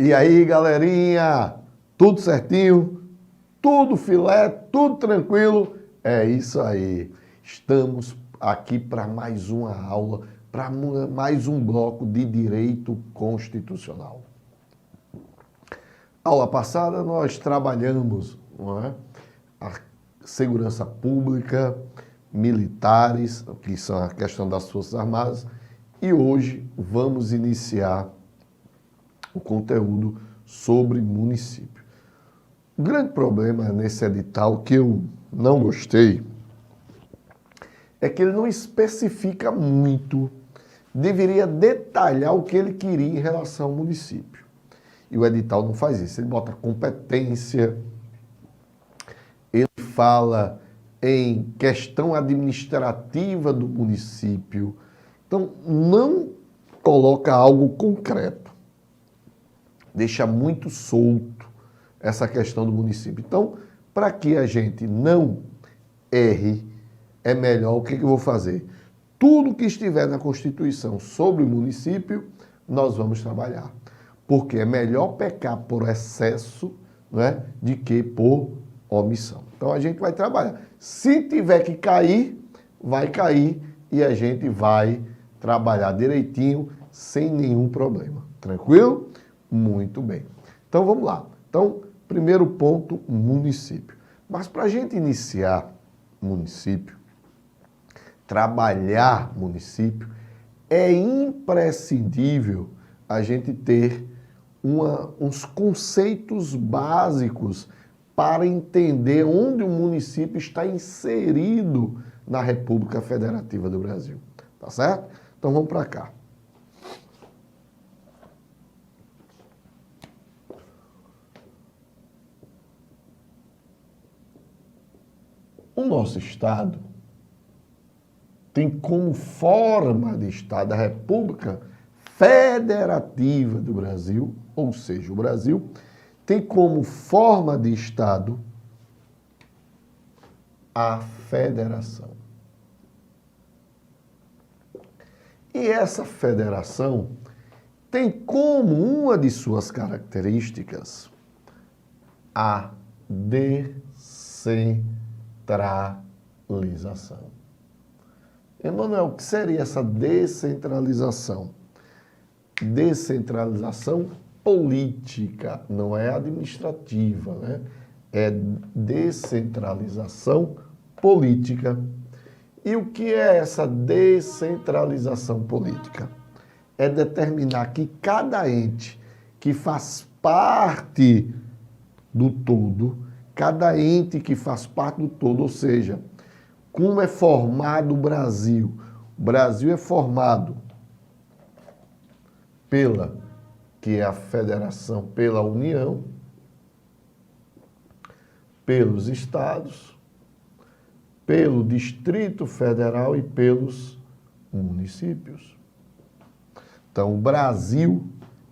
E aí, galerinha? Tudo certinho? Tudo filé? Tudo tranquilo? É isso aí. Estamos aqui para mais uma aula, para mais um bloco de direito constitucional. Aula passada nós trabalhamos, não é, a segurança pública, militares, que são a questão das Forças Armadas, e hoje vamos iniciar o conteúdo sobre município. O grande problema nesse edital que eu não gostei é que ele não especifica muito, deveria detalhar o que ele queria em relação ao município. E o edital não faz isso, ele bota competência, ele fala em questão administrativa do município, então não coloca algo concreto, deixa muito solto essa questão do município. Então, para que a gente não erre, é melhor o que eu vou fazer? Tudo que estiver na Constituição sobre o município, nós vamos trabalhar. Porque é melhor pecar por excesso, não é, de que por omissão. Então a gente vai trabalhar. Se tiver que cair, vai cair e a gente vai trabalhar direitinho, sem nenhum problema. Tranquilo? Muito bem. Então vamos lá. Então, primeiro ponto, município. Mas para a gente iniciar município, trabalhar município, é imprescindível a gente ter uns conceitos básicos para entender onde o município está inserido na República Federativa do Brasil. Tá certo? Então vamos para cá. O nosso Estado tem como forma de Estado a República Federativa do Brasil, ou seja, o Brasil tem como forma de Estado a federação. E essa federação tem como uma de suas características a descentralização. Emanuel, o que seria essa descentralização? Descentralização política, não é administrativa, né? É descentralização política. E o que é essa descentralização política? É determinar que cada ente que faz parte do todo, cada ente que faz parte do todo, ou seja, como é formado o Brasil? O Brasil é formado que é a federação, pela União, pelos estados, pelo Distrito Federal e pelos municípios. Então, o Brasil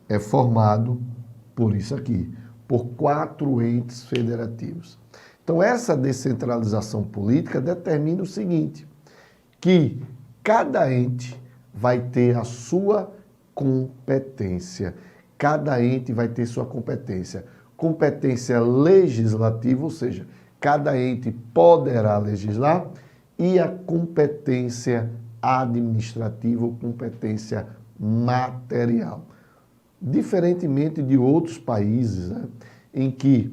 é formado por isso aqui, por 4 entes federativos. Então, essa descentralização política determina o seguinte, que cada ente vai ter a sua competência. Cada ente vai ter sua competência. Competência legislativa, ou seja, cada ente poderá legislar, e a competência administrativa ou competência material. Diferentemente de outros países, né, em que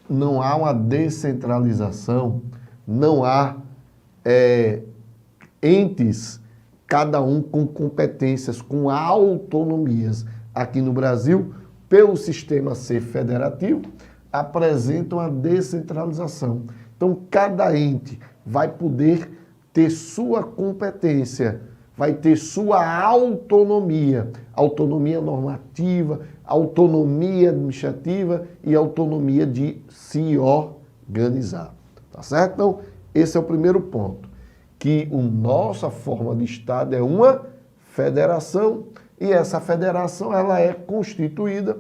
não há uma descentralização, não há entes, cada um com competências, com autonomias. Aqui no Brasil, pelo sistema ser federativo, apresentam a descentralização. Então, cada ente vai poder ter sua competência, vai ter sua autonomia, autonomia normativa, autonomia administrativa e autonomia de se organizar. Tá certo? Então, esse é o primeiro ponto, que a nossa forma de Estado é uma federação, e essa federação ela é constituída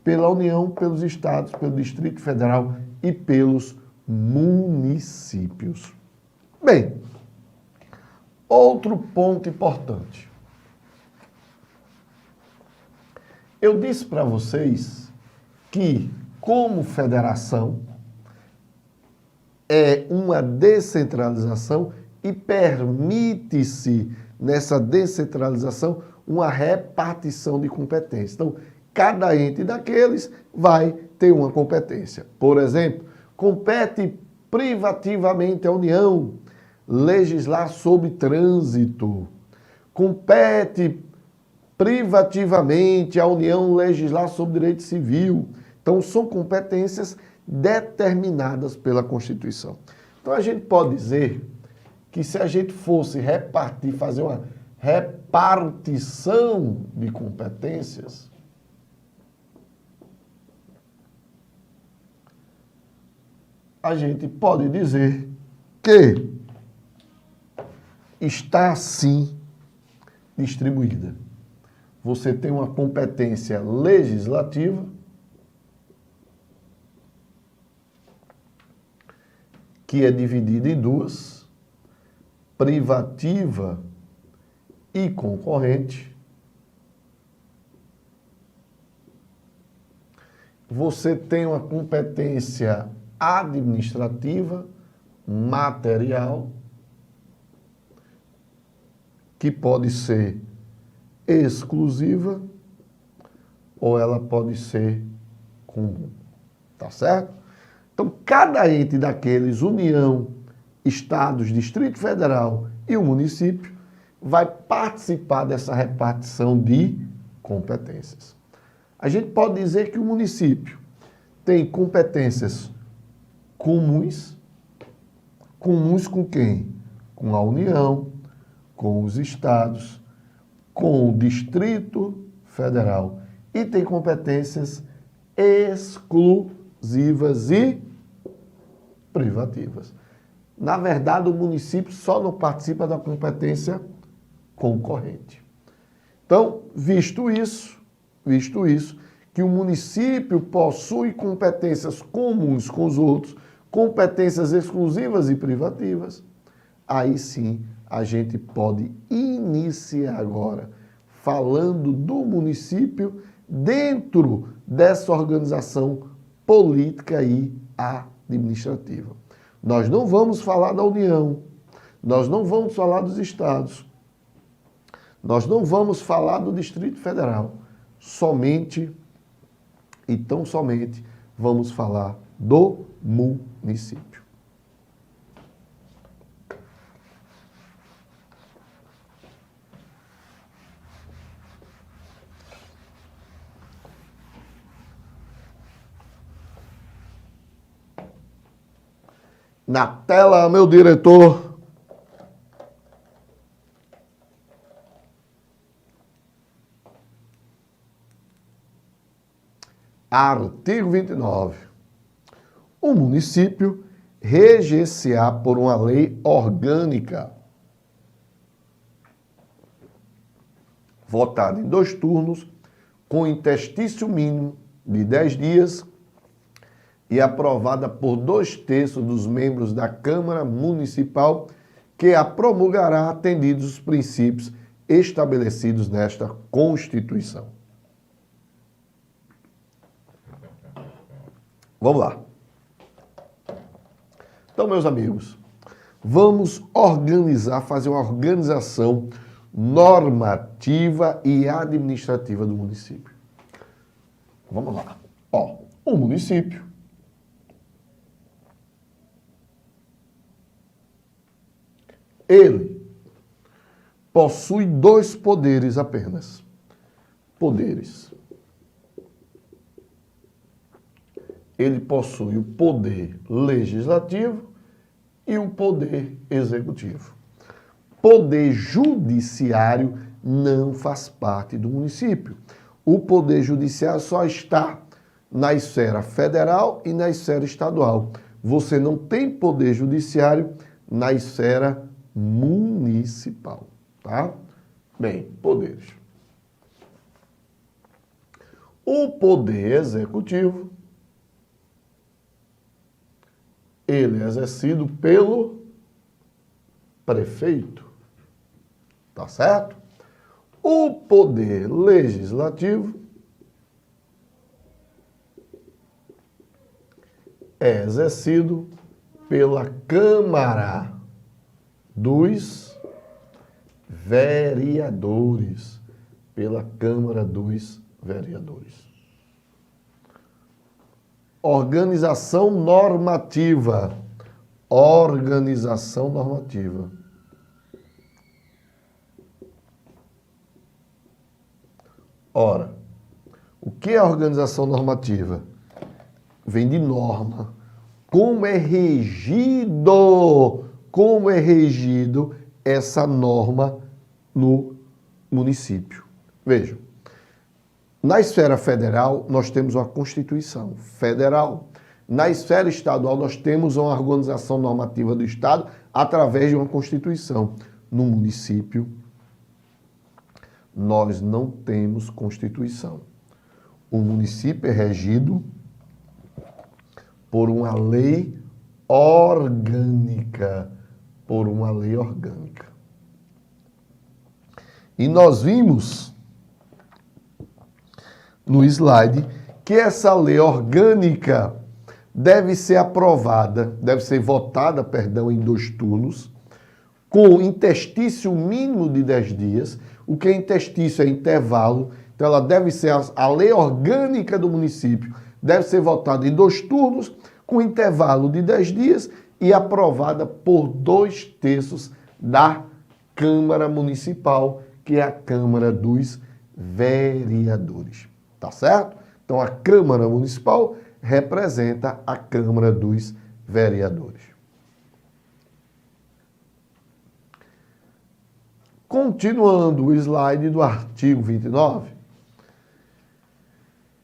pela União, pelos estados, pelo Distrito Federal e pelos municípios. Bem, outro ponto importante. Eu disse para vocês que, como federação, é uma descentralização e permite-se, nessa descentralização, uma repartição de competências. Então, cada ente daqueles vai ter uma competência. Por exemplo, compete privativamente à União legislar sobre trânsito. Compete privativamente à União legislar sobre direito civil. Então, são competências determinadas pela Constituição. Então, a gente pode dizer que se a gente fosse repartir, fazer uma repartição de competências, a gente pode dizer que está assim distribuída. Você tem uma competência legislativa, que é dividida em duas, privativa e concorrente. Você tem uma competência administrativa, material, que pode ser exclusiva ou ela pode ser comum. Tá certo? Então, cada ente daqueles, União, Estados, Distrito Federal e o município, vai participar dessa repartição de competências. A gente pode dizer que o município tem competências comuns. Comuns com quem? Com a União, com os estados, com o Distrito Federal. E tem competências exclusivas e privativas. Na verdade, o município só não participa da competência concorrente. Então, visto isso, que o município possui competências comuns com os outros, competências exclusivas e privativas, aí sim a gente pode iniciar agora falando do município dentro dessa organização política e administrativa. Nós não vamos falar da União, nós não vamos falar dos estados, nós não vamos falar do Distrito Federal, somente e tão somente vamos falar do município. Na tela, meu diretor. Artigo 29. O município reger-se-á por uma lei orgânica, votada em 2 turnos, com interstício mínimo de 10 dias e aprovada por 2/3 dos membros da Câmara Municipal, que a promulgará atendidos os princípios estabelecidos nesta Constituição. Vamos lá. Então, meus amigos, vamos fazer uma organização normativa e administrativa do município. Vamos lá. O município ele possui 2 poderes apenas. Poderes. Ele possui o poder legislativo e o poder executivo. Poder judiciário não faz parte do município. O poder judiciário só está na esfera federal e na esfera estadual. Você não tem poder judiciário na esfera municipal, tá? Bem, poderes. O poder executivo, ele é exercido pelo prefeito, tá certo? O poder legislativo, é exercido pela Câmara dos Vereadores. Pela Câmara dos Vereadores. Organização normativa. Organização normativa. Ora, o que é organização normativa? Vem de norma. Como é regido essa norma no município? Vejam, na esfera federal nós temos uma Constituição Federal. Na esfera estadual nós temos uma organização normativa do Estado através de uma Constituição. No município nós não temos Constituição. O município é regido por uma lei orgânica. Por uma lei orgânica. E nós vimos no slide que essa lei orgânica deve ser votada, em 2 turnos, com interstício mínimo de 10 dias. O que é interstício é intervalo. Então ela deve ser, a lei orgânica do município deve ser votada em 2 turnos, com intervalo de 10 dias e aprovada por 2/3 da Câmara Municipal, que é a Câmara dos Vereadores. Tá certo? Então a Câmara Municipal representa a Câmara dos Vereadores. Continuando o slide do artigo 29.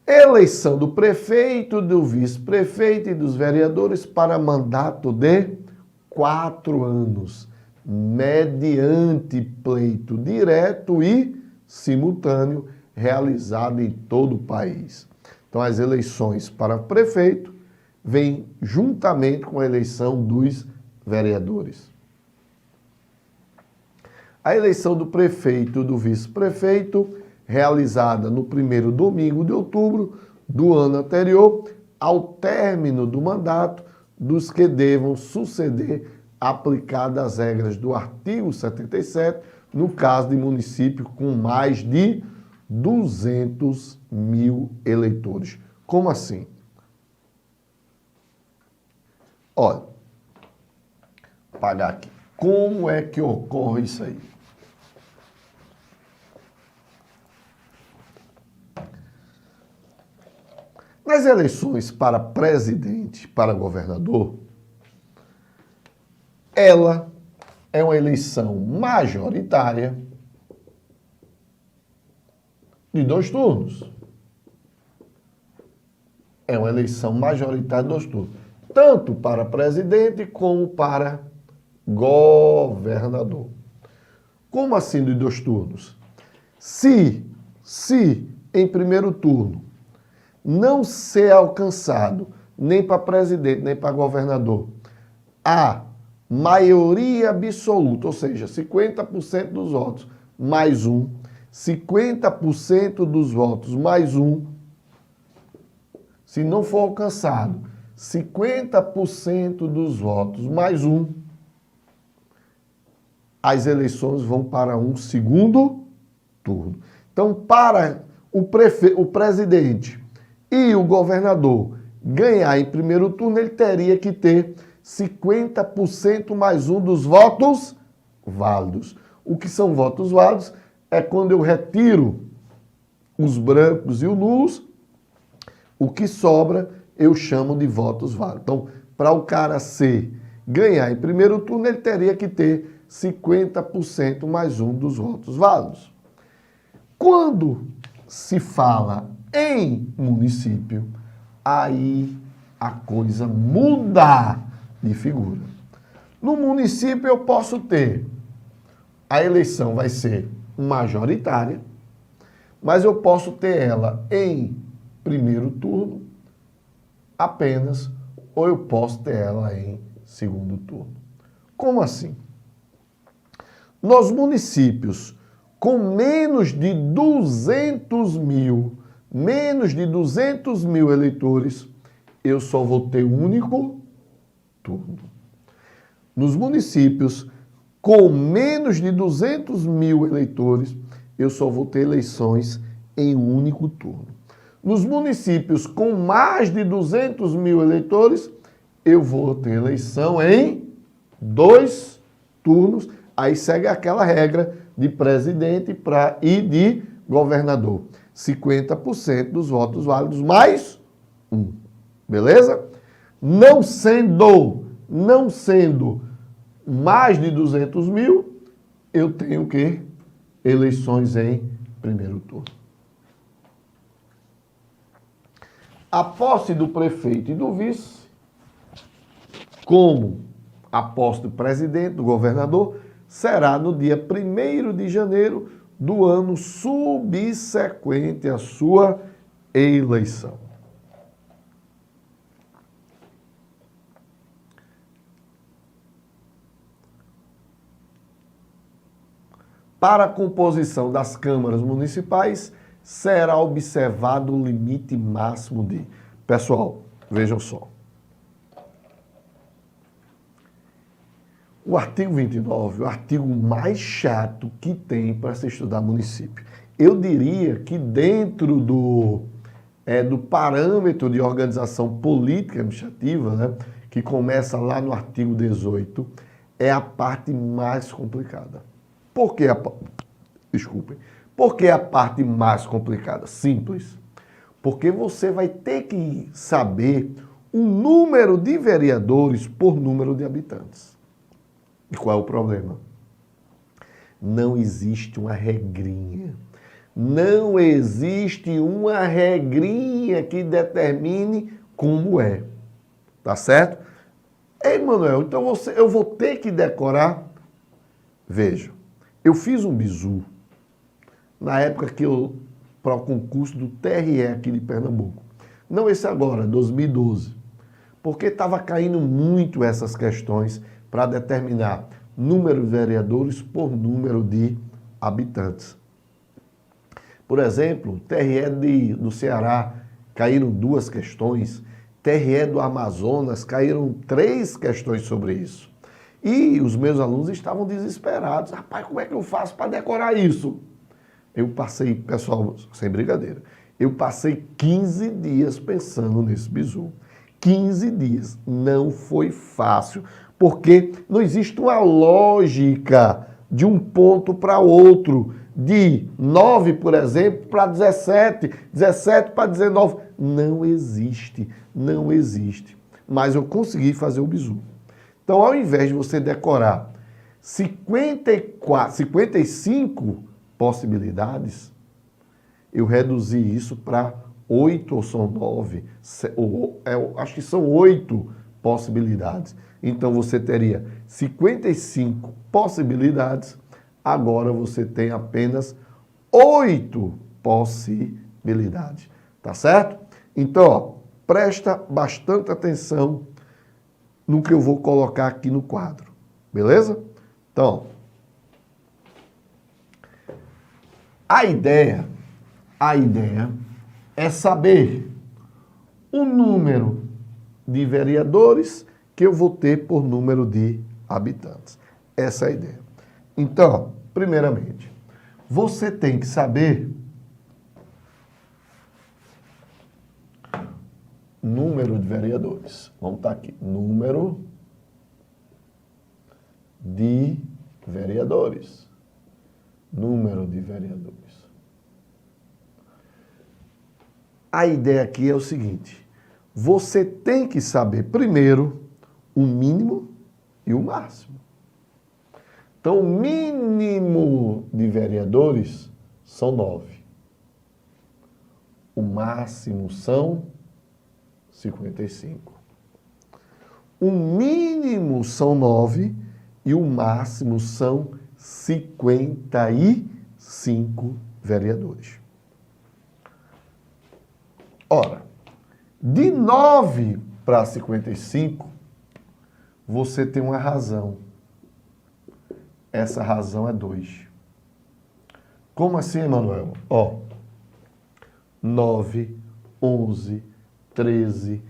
Eleição do prefeito, do vice-prefeito e dos vereadores para mandato de 4 anos, mediante pleito direto e simultâneo realizado em todo o país. Então, as eleições para prefeito vêm juntamente com a eleição dos vereadores. A eleição do prefeito e do vice-prefeito, realizada no primeiro domingo de outubro do ano anterior, ao término do mandato dos que devam suceder, aplicadas as regras do artigo 77, no caso de município com mais de 200 mil eleitores. Como assim? Olha, vou apagar aqui. Como é que ocorre isso aí? Nas eleições para presidente, para governador, ela é uma eleição majoritária de 2 turnos. É uma eleição majoritária de 2 turnos. Tanto para presidente como para governador. Como assim de 2 turnos? Se em primeiro turno não ser alcançado, nem para presidente, nem para governador, a maioria absoluta, ou seja, 50% dos votos mais 1, 50% dos votos mais 1, se não for alcançado 50% dos votos mais 1, as eleições vão para um segundo turno. Então, para o presidente e o governador ganhar em primeiro turno, ele teria que ter 50% mais 1 dos votos válidos. O que são votos válidos é quando eu retiro os brancos e os nulos, o que sobra eu chamo de votos válidos. Então, para o cara ganhar em primeiro turno, ele teria que ter 50% mais 1 dos votos válidos. Quando se fala em município, aí a coisa muda de figura. No município eu posso ter, a eleição vai ser majoritária, mas eu posso ter ela em primeiro turno apenas, ou eu posso ter ela em segundo turno. Como assim? Nos municípios com menos de 200 mil eleitores, eu só vou ter um único turno. Nos municípios com menos de 200 mil eleitores, eu só vou ter eleições em um único turno. Nos municípios com mais de 200 mil eleitores, eu vou ter eleição em 2 turnos. Aí segue aquela regra de presidente e de governador. 50% dos votos válidos mais 1. Beleza? Não sendo mais de 200 mil, eu tenho que eleições em primeiro turno. A posse do prefeito e do vice, como a posse do presidente, do governador, será no dia 1º de janeiro do ano subsequente à sua eleição. Para a composição das câmaras municipais, será observado o limite máximo de... Pessoal, vejam só. O artigo 29 é o artigo mais chato que tem para se estudar município. Eu diria que dentro do parâmetro de organização política administrativa, né, que começa lá no artigo 18, é a parte mais complicada. Por que Por que a parte mais complicada? Simples. Porque você vai ter que saber o número de vereadores por número de habitantes. E qual é o problema? Não existe uma regrinha. Não existe uma regrinha que determine como é. Tá certo? Ei, Manuel, então eu vou ter que decorar. Veja, eu fiz um bizu na época para o concurso do TRE aqui de Pernambuco. Não esse agora, 2012. Porque estava caindo muito essas questões para determinar número de vereadores por número de habitantes. Por exemplo, TRE do Ceará caíram 2 questões, TRE do Amazonas caíram 3 questões sobre isso. E os meus alunos estavam desesperados. Rapaz, como é que eu faço para decorar isso? Eu passei, pessoal, sem brincadeira, eu passei 15 dias pensando nesse bizu. 15 dias. Não foi fácil, porque não existe uma lógica de um ponto para outro, de 9, por exemplo, para 17, 17 para 19. Não existe, não existe. Mas eu consegui fazer o bizu. Então, ao invés de você decorar 55 possibilidades, eu reduzi isso para 8 ou são 9, acho que são 8 possibilidades. Então você teria 55 possibilidades, agora você tem apenas 8 possibilidades, tá certo? Então, ó, presta bastante atenção no que eu vou colocar aqui no quadro, beleza? Então, a ideia é saber o número de vereadores que eu vou ter por número de habitantes. Essa é a ideia. Então, primeiramente, você tem que saber número de vereadores. Vamos estar aqui. Número de vereadores. Número de vereadores. A ideia aqui é o seguinte: você tem que saber primeiro o mínimo e o máximo. Então, o mínimo de vereadores são 9. O máximo são 55. O mínimo são 9 e o máximo são 55 vereadores. Ora, de 9 para 55, você tem uma razão. Essa razão é 2. Como assim, Emanuel? Ó, 9, 11, 13,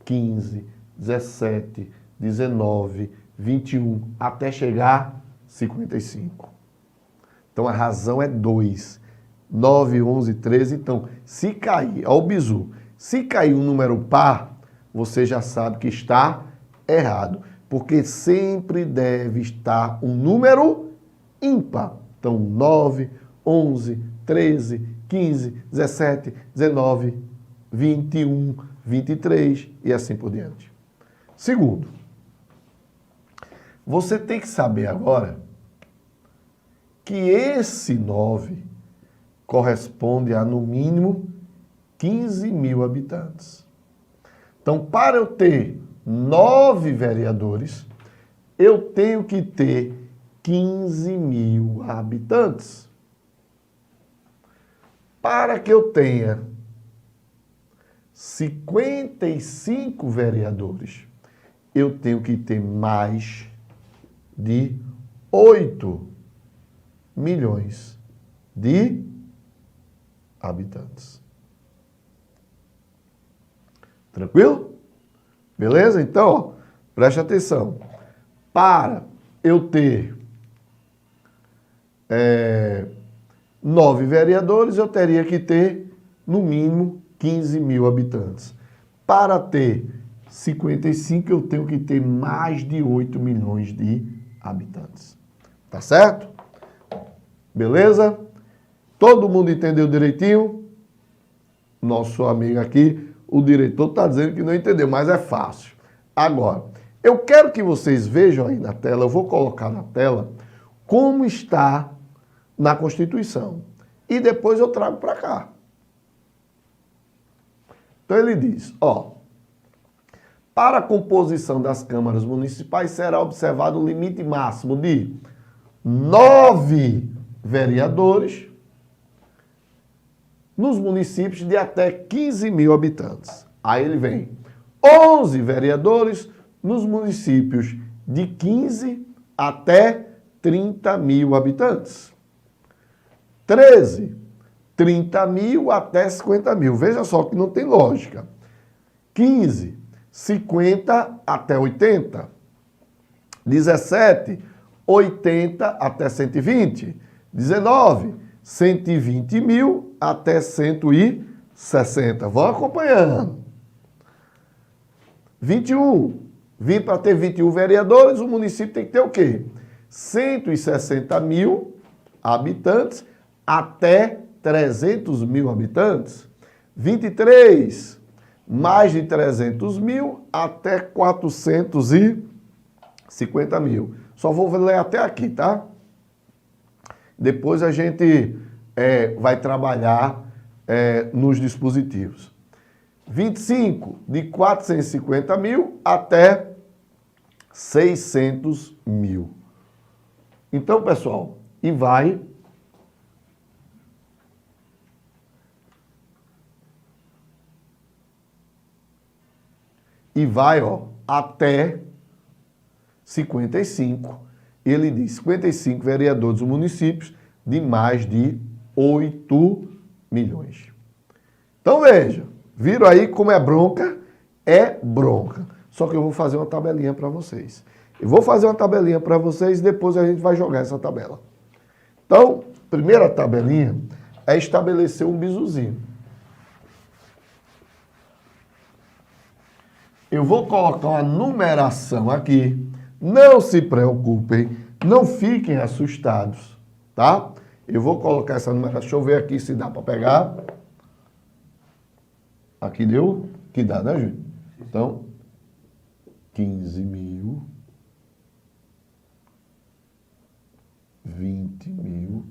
15, 17, 19, 21, até chegar 55. Então a razão é 2. 9, 11, 13. Então, se cair, ó o bizu, se cair um número par, você já sabe que está errado. Porque sempre deve estar um número ímpar. Então, 9, 11, 13, 15, 17, 19, 21, 23 e assim por diante. Segundo, você tem que saber agora que esse 9 corresponde a, no mínimo, 15 mil habitantes. Então, para eu ter 9 vereadores, eu tenho que ter 15 mil habitantes. Para que eu tenha 55 vereadores, eu tenho que ter mais de 8 milhões de habitantes. Tranquilo? Beleza? Então, ó, preste atenção. Para eu ter 9 vereadores, eu teria que ter, no mínimo, 15 mil habitantes. Para ter 55, eu tenho que ter mais de 8 milhões de habitantes. Tá certo? Beleza? Todo mundo entendeu direitinho? Nosso amigo aqui, o diretor, está dizendo que não entendeu, mas é fácil. Agora, eu quero que vocês vejam aí na tela, eu vou colocar na tela, como está na Constituição. E depois eu trago para cá. Então ele diz, ó, para a composição das câmaras municipais será observado o limite máximo de 9 vereadores nos municípios de até 15 mil habitantes. Aí ele vem 11 vereadores nos municípios de 15 até 30 mil habitantes. 13, 30 mil até 50 mil. Veja só que não tem lógica. 15, 50 até 80. 17, 80 até 120. 19, 120 mil até 160. Vão acompanhando. 21. Para ter 21 vereadores, o município tem que ter o quê? 160 mil habitantes até 300 mil habitantes. 23. Mais de 300 mil até 450 mil. Só vou ler até aqui, tá? Depois a gente vai trabalhar nos dispositivos. 25, de 450 mil até 600 mil. Então, pessoal, e vai ó, até 55. Ele diz 55 vereadores dos municípios de mais de 8 milhões. Então veja, viram aí como é bronca? É bronca. Só que eu vou fazer uma tabelinha para vocês. Eu vou fazer uma tabelinha para vocês e depois a gente vai jogar essa tabela. Então, primeira tabelinha é estabelecer um bizuzinho. Eu vou colocar uma numeração aqui. Não se preocupem, não fiquem assustados, tá? Eu vou colocar essa numeração. Deixa eu ver aqui se dá para pegar. Aqui deu? Que dá, né, Júlio? Então, 15 mil, 20 mil,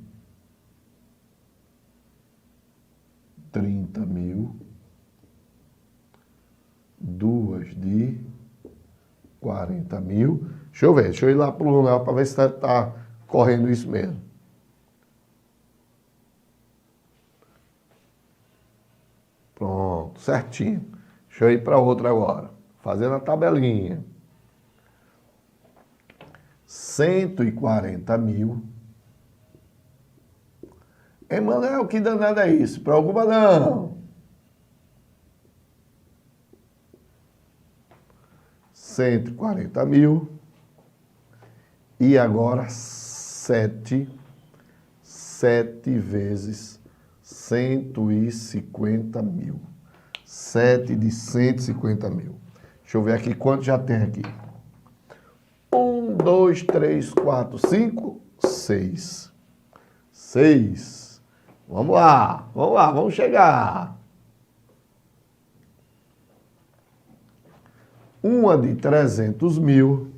30 mil, 2 de 40 mil. Deixa eu ver, deixa eu ir lá para o lugar para ver se está correndo isso mesmo. Pronto, certinho. Deixa eu ir para outra agora. Fazendo a tabelinha. 140 mil. Emanuel, que danado é isso? Preocupa não. 140 mil. E agora 7 vezes 150 mil. 7 de 150 mil. Deixa eu ver aqui quanto já tem aqui. 1, 2, 3, 4, 5, 6. 6. Vamos lá, vamos chegar. Uma de 300 mil.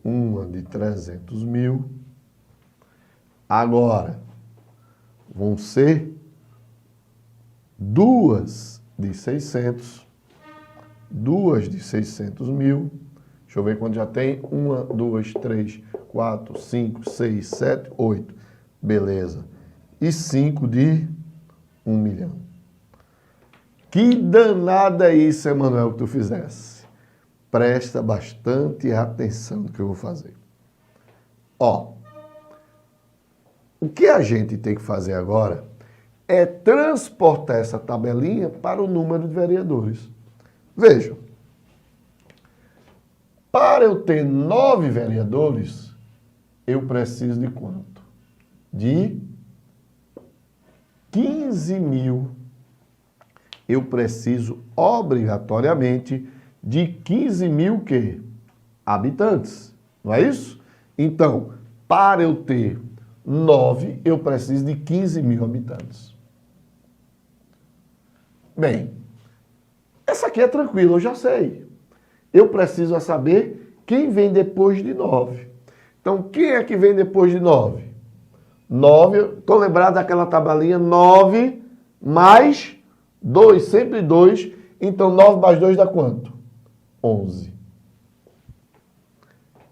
Uma de 300 mil. Agora, vão ser duas de 600. Duas de 600 mil. Deixa eu ver quanto já tem. 1, 2, 3, 4, 5, 6, 7, 8. Beleza. E 5 de 1 milhão. Que danada é isso, Emanuel, que tu fizesse. Presta bastante atenção no que eu vou fazer. Ó, o que a gente tem que fazer agora é transportar essa tabelinha para o número de vereadores. Vejam, para eu ter 9 vereadores, eu preciso de quanto? De 15 mil. Eu preciso obrigatoriamente de 15 mil quê? Habitantes. Não é isso? Então, para eu ter 9, eu preciso de 15 mil habitantes. Bem, essa aqui é tranquila, eu já sei. Eu preciso saber quem vem depois de 9. Então, quem é que vem depois de 9? 9, estou lembrado daquela tabelinha, 9 mais 2, sempre 2. Então, 9 mais 2 dá quanto? 11.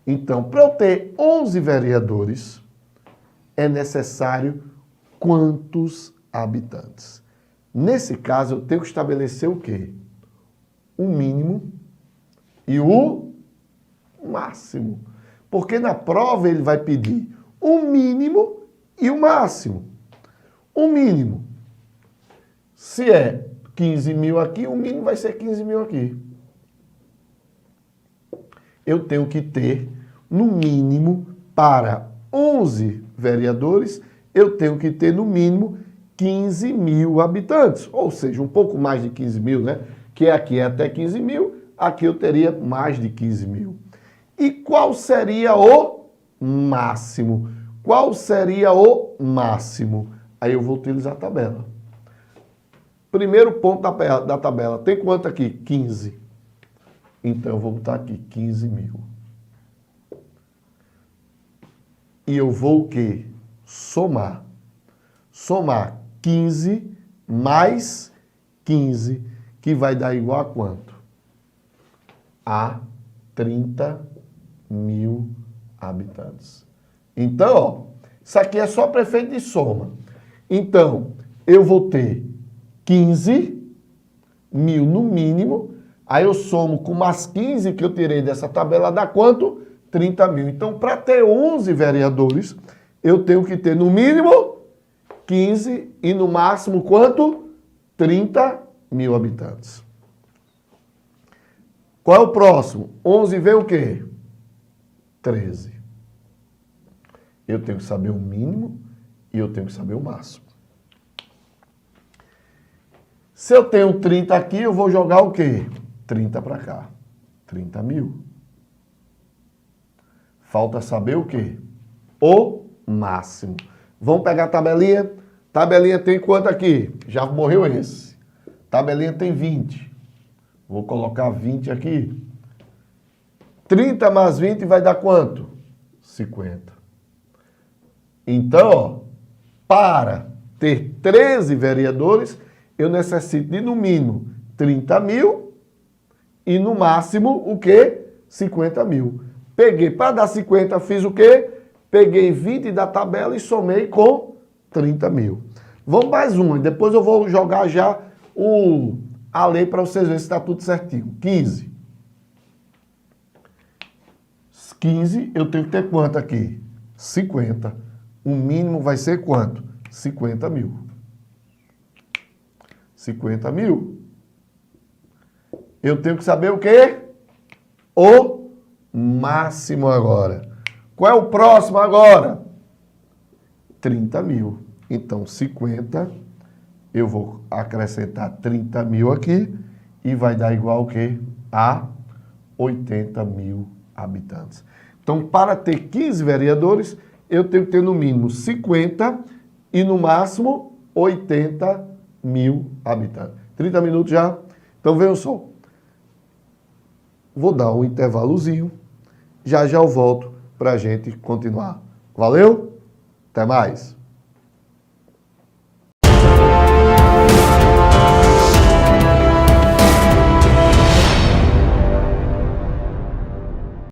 Então, para eu ter 11 vereadores, é necessário quantos habitantes? Nesse caso, eu tenho que estabelecer o quê? O mínimo e o máximo. Porque na prova ele vai pedir o mínimo e o máximo. O mínimo, se é 15 mil aqui, o mínimo vai ser 15 mil aqui. Eu tenho que ter, no mínimo, para 11 vereadores, eu tenho que ter, no mínimo, 15 mil habitantes. Ou seja, um pouco mais de 15 mil, né? Que aqui é até 15 mil, aqui eu teria mais de 15 mil. E qual seria o máximo? Qual seria o máximo? Aí eu vou utilizar a tabela. Primeiro ponto da tabela. Tem quanto aqui? 15. Então eu vou botar aqui 15 mil. E eu vou o quê? Somar. Somar 15 mais 15, que vai dar igual a quanto? A 30 mil habitantes. Então, ó, isso aqui é só para efeito de soma. Então, eu vou ter 15 mil no mínimo, aí eu somo com mais 15 que eu tirei dessa tabela, dá quanto? 30 mil. Então, para ter 11 vereadores, eu tenho que ter no mínimo 15 e no máximo quanto? 30 mil habitantes. Qual é o próximo? 11 vem o quê? 13. Eu tenho que saber o mínimo e eu tenho que saber o máximo. Se eu tenho 30 aqui, eu vou jogar o quê? 30 para cá. 30 mil. Falta saber o quê? O máximo. Vamos pegar a tabelinha? Tabelinha tem quanto aqui? Já morreu esse. Tabelinha tem 20. Vou colocar 20 aqui. 30 mais 20 vai dar quanto? 50. Então, ó, para ter 13 vereadores, eu necessito de, no mínimo, 30 mil e, no máximo, o quê? 50 mil. Peguei, para dar 50, fiz o quê? Peguei 20 da tabela e somei com 30 mil. Vamos mais uma, depois eu vou jogar já a lei para vocês verem se está tudo certinho. 15. 15, eu tenho que ter quanto aqui? 50. O mínimo vai ser quanto? 50 mil. 50 mil. Eu tenho que saber o quê? o máximo agora. Qual é o próximo agora? 30 mil. Então, 50, eu vou acrescentar 30 mil aqui e vai dar igual o quê? A 80 mil habitantes. Então, para ter 15 vereadores, eu tenho que ter no mínimo 50 e no máximo 80 mil habitantes. 30 minutos já? Então, vejam só. Vou dar um intervalozinho. Já já eu volto para a gente continuar. Valeu? Até mais!